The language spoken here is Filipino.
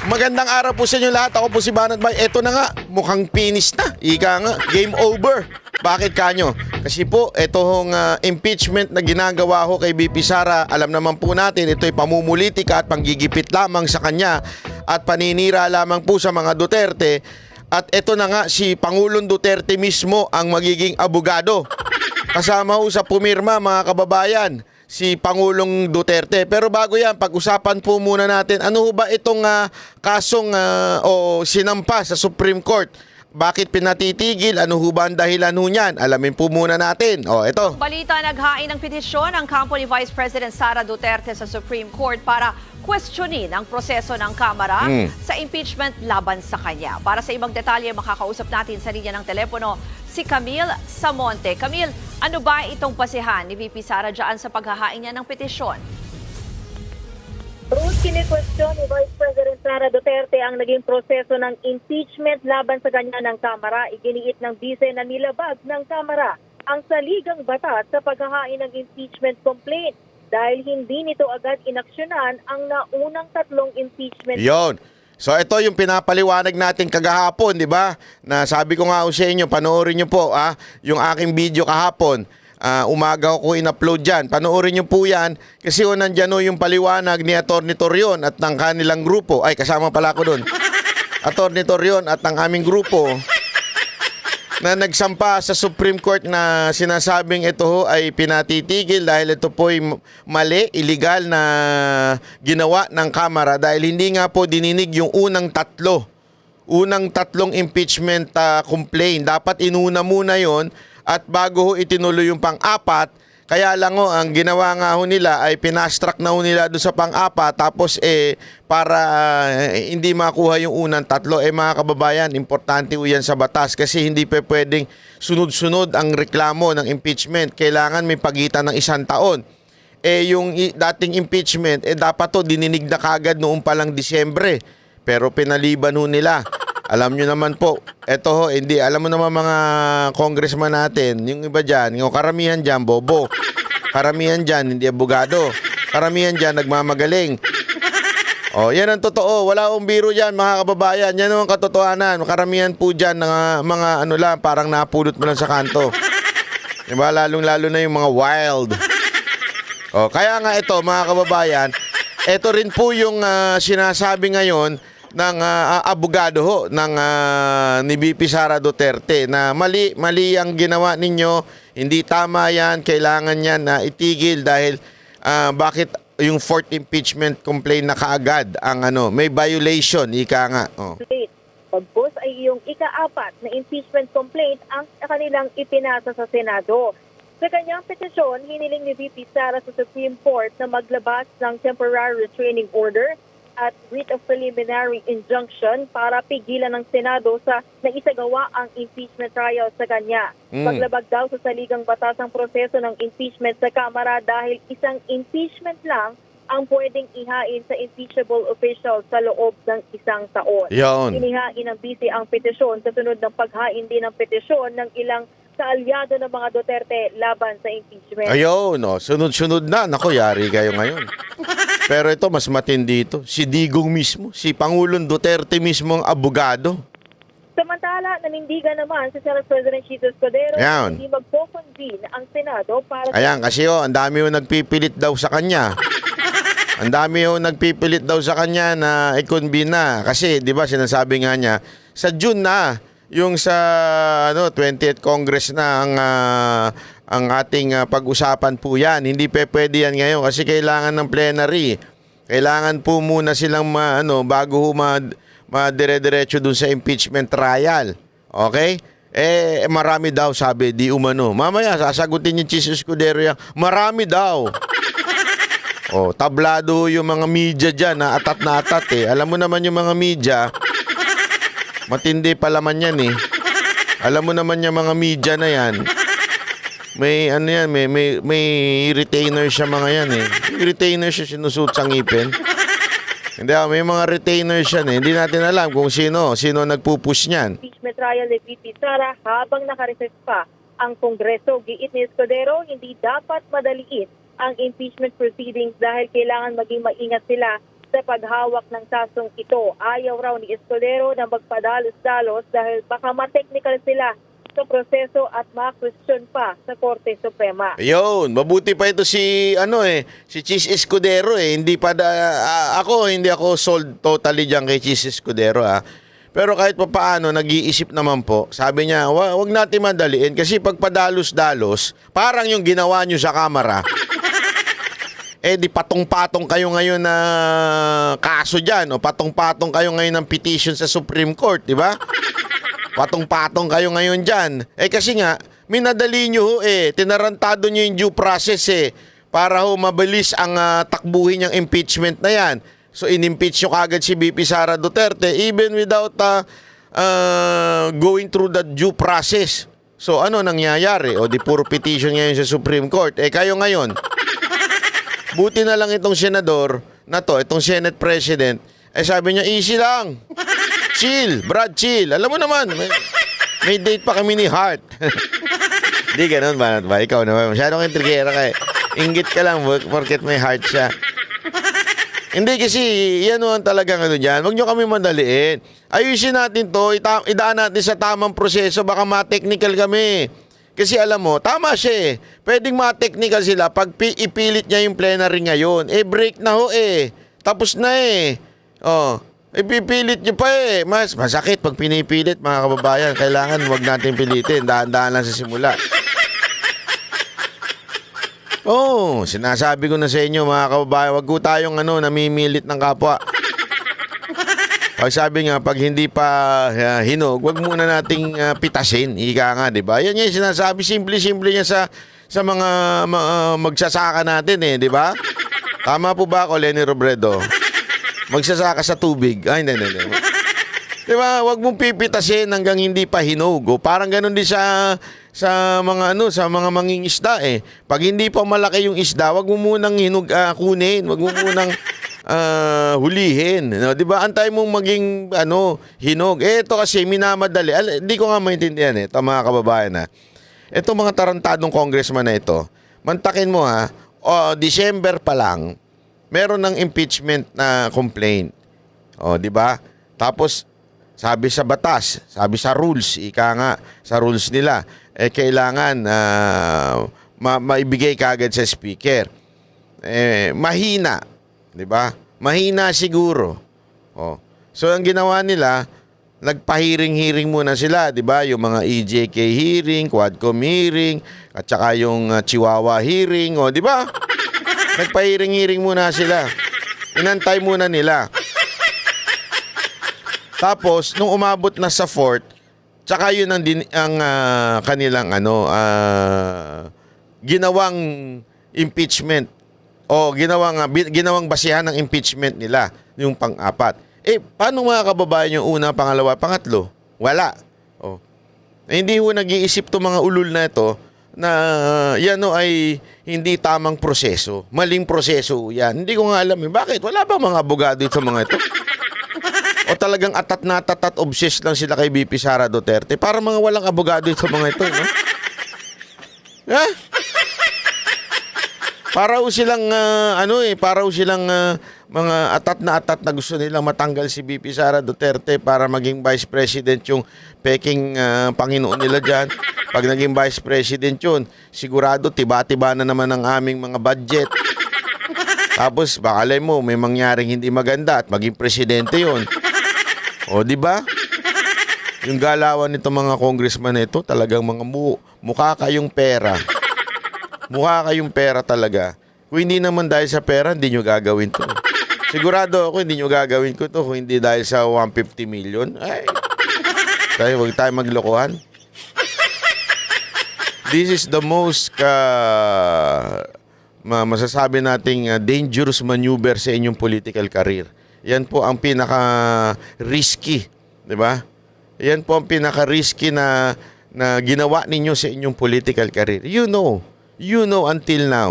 Magandang araw po sa inyo lahat. Ako po si Banat Bay. Eto na nga, mukhang finish na. Ika nga, game over. Bakit kanyo? Kasi po, etong impeachment na ginagawa ho kay BP Sara, alam naman po natin, ito'y pamumulitika at panggigipit lamang sa kanya at paninira lamang po sa mga Duterte. At eto na nga, si Pangulong Duterte mismo ang magiging abogado. Kasama ho sa pumirma, mga kababayan, si Pangulong Duterte. Pero bago yan, pag-usapan po muna natin, ano ho ba itong kasong o sinampa sa Supreme Court? Bakit pinatitigil? Ano ho ba ang dahilan ho niyan? Alamin po muna natin. O, ito. Balita, naghain ng petisyon ang kampo ni Vice President Sara Duterte sa Supreme Court para questionin ang proseso ng Kamara sa impeachment laban sa kanya. Para sa ibang detalye, makakausap natin sa linya ng telepono si Camille Samonte. Camille, ano ba itong pasihan ni VP Sara dyan sa paghahain niya ng petisyon? Ruth, kini-question ni Vice President Sara Duterte ang naging proseso ng impeachment laban sa kanya ng Kamara. Iginiit ng bise na nilabag ng Kamara ang saligang batas sa paghahain ng impeachment complaint dahil hindi nito agad inaksyonan ang naunang tatlong impeachment. Yon. So ito yung pinapaliwanag natin kagahapon, di ba? Na sabi ko nga sa inyo, panoorin nyo po yung aking video kahapon. Umaga ko in-upload dyan. Panoorin nyo po yan kasi nandyan yung paliwanag ni Atty. Torion at ng kanilang grupo. Ay, kasama pala ako doon. Atty. Torion at ng aming grupo na nagsampa sa Supreme Court na sinasabing ito ho ay pinatitigil dahil ito po ay mali, illegal na ginawa ng Kamara dahil hindi nga po dininig yung unang tatlong impeachment complaint. Dapat inuna muna yon at bago ho itinuloy yung pang-apat. Kaya lang ho, ang ginawa nga ho nila ay pinastrack na ho nila doon sa pang-apat tapos para hindi makuha yung unang tatlo. Mga kababayan, importante ho yan sa batas kasi hindi pwedeng sunod-sunod ang reklamo ng impeachment. Kailangan may pagitan ng 1 taon. Yung dating impeachment, dapat to dininig na kagad noong palang Disyembre. Pero pinaliban ho nila. Alam nyo naman po, eto ho, hindi, alam mo naman mga congressman natin, yung iba dyan, yung karamihan dyan, bobo. Karamihan dyan, hindi abogado. Karamihan dyan, nagmamagaling. O, yan ang totoo. Wala akong biro dyan, mga kababayan. Yan ang katotohanan. Karamihan po dyan, mga ano lang, parang napulot mo lang sa kanto. Diba? Lalong-lalo na yung mga wild. O, kaya nga ito, mga kababayan, ito rin po yung sinasabi ngayon ng abogado ho ng ni BP Sara Duterte na mali ang ginawa ninyo, hindi tama yan, kailangan yan na itigil dahil bakit yung fourth impeachment complaint na kaagad ang may violation, ika nga. Pagpos ay yung ika-4 na impeachment complaint ang kanilang ipinasa sa Senado. Sa kanyang petisyon, hiniling ni VP Sara sa Supreme Court na maglabas ng temporary restraining order at writ of preliminary injunction para pigilan ng Senado sa naisagawa ang impeachment trial sa kanya. Paglabag daw sa saligang batas ang proseso ng impeachment sa Kamara dahil isang impeachment lang ang pwedeng ihain sa impeachable official sa loob ng 1 taon. Inihain ng BC ang petisyon sa sunod ng paghain din ng petisyon ng ilang kaalyado ng mga Duterte laban sa impeachment. Ayun, sunod-sunod na. Naku, yari kayo ngayon. Pero ito, mas matindi ito. Si Digong mismo, si Pangulong Duterte mismo ang abogado. Samantala, nanindigan naman si Senate President Chito Escudero na hindi magpo-convene ang Senado para... Ayan, kasi ang dami yung nagpipilit daw sa kanya. Ang dami yung nagpipilit daw sa kanya na i-convene na. Kasi, di ba, sinasabi nga niya, sa June na, yung sa 20th Congress na ang ating pag-usapan po yan. Hindi pwede yan ngayon kasi kailangan ng plenary. Kailangan po muna silang bago madire-diretso dun sa impeachment trial. Okay? Marami daw sabi, di umano. Mamaya sasagutin yung Chis Escudero yan. Marami daw. Tablado yung mga media dyan na atat. Alam mo naman yung mga media, matindi palaman yan Alam mo naman yung mga media na yan. May may retainer siya mga yan May retainer siya sinusuot sa ngipin. Hindi, may mga retainer siya Hindi natin alam kung sino nagpupush niyan. Impeachment trial ni VP Sara habang nakareses pa ang Kongreso. Giit ni Escudero, hindi dapat madaliin ang impeachment proceedings dahil kailangan maging maingat sila sa paghawak ng kasong ito. Ayaw raw ni Escudero na magpadalos-dalos dahil baka ma-technical sila sa proseso at ma-question pa sa Korte Suprema. Ayun, mabuti pa ito si si Chis Escudero Hindi pa hindi ako sold totally diyan kay Chis Escudero Pero kahit pa paano nag-iisip naman po. Sabi niya, wag natin madaliin kasi pag padalos-dalos, parang yung ginawa niyo sa kamera. Di patong-patong kayo ngayon na kaso diyan o patong-patong kayo ngayon ng petition sa Supreme Court, di ba? Patong-patong kayo ngayon dyan. Kasi nga, minadali nyo tinarantado nyo yung due process para mabilis ang takbuhin niyang impeachment na yan. So, in-impeach nyo kagad si VP Sara Duterte even without going through the due process. So, ano nangyayari? Di puro petition ngayon sa Supreme Court. Kayo ngayon, buti na lang itong senador na to, itong Senate President, sabi niya, easy lang. Chill, Brad, chill. Alam mo naman, may date pa kami ni Hart. Hindi ganun ba? Ikaw naman, masyadong intrigera ka Inggit ka lang, porket may heart siya. Hindi kasi, yan naman talagang dyan. Huwag nyo kami madaliin. Ayusin natin to, idaan natin sa tamang proseso, baka ma-technical kami. Kasi alam mo, tama siya Pwedeng ma-technical sila pag ipilit niya yung plenary ngayon. Break na Tapos na Ipipilit nyo pa Mas masakit pag pinipilit mga kababayan. Kailangan wag natin pilitin. Dahan-dahan lang sa simula. Sinasabi ko na sa inyo mga kababayan, wag ko tayong namimilit ng kapwa. Pag sabi nga, pag hindi pa hinog, wag muna nating pitasin. Ika nga, di ba? Yan yung sinasabi, simple-simple niya sa mga magsasaka natin di ba? Tama po ba ako, Lenny Robredo? Magsasaka sa tubig. Hindi. Di ba? Huwag mong pipitasin hanggang hindi pa hinog. Parang ganun din sa mga sa mga mangingisda Pag hindi pa malaki yung isda, huwag mo munang kunin. Huwag mo munang hulihin. No, 'di ba? Antay mong maging hinog. Ito kasi minamadali. Hindi ko nga maintindihan ito mga kababayan Ito mga tarantadong congressman na ito. Mantakin mo December pa lang meron ng impeachment na complaint. 'Di ba? Tapos sabi sa batas, sabi sa rules, ika nga sa rules nila, kailangan maibigay kaagad sa speaker. Mahina, 'di ba? Mahina siguro. So ang ginawa nila, nagpa-hearing muna sila, 'di ba? Yung mga EJK hearing, Quadcom hearing, at saka yung Chihuahua hearing, 'di ba? Nagpa-hearing muna sila. Inantay muna nila. Tapos, nung umabot na sa 4th, tsaka yun ang kanilang ginawang impeachment o ginawang basihan ng impeachment nila, yung pang-4. Paano mga kababayan yung una, pangalawa, pangatlo? Wala. Hindi ho nag-iisip to mga ulul na ito na yan ay hindi tamang proseso. Maling proseso yan. Hindi ko nga alam bakit. Wala ba mga abogado sa mga ito? O talagang atat at obsessed lang sila kay VP Sara Duterte? Para mga walang abogado sa mga ito, no? Para silang mga atat na gusto nilang matanggal si VP Sara Duterte para maging Vice President yung peking Panginoon nila dyan. Pag naging Vice President yun, sigurado tiba-tiba na naman ang aming mga budget. Tapos baka alay mo may mangyaring hindi maganda at maging presidente yun. Di ba? Yung galawan nito mga congressman na ito, talagang mga mukha kayong pera. Mukha kayong pera talaga. Kung hindi naman dahil sa pera, hindi nyo gagawin to. Sigurado ako, hindi nyo gagawin ko to kung hindi dahil sa 150 million. Huwag tayo maglokohan. This is the most masasabi nating dangerous maneuver sa inyong political career. Yan po ang pinaka-risky, di ba? Yan po ang pinaka-risky na ginawa ninyo sa inyong political career. You know until now.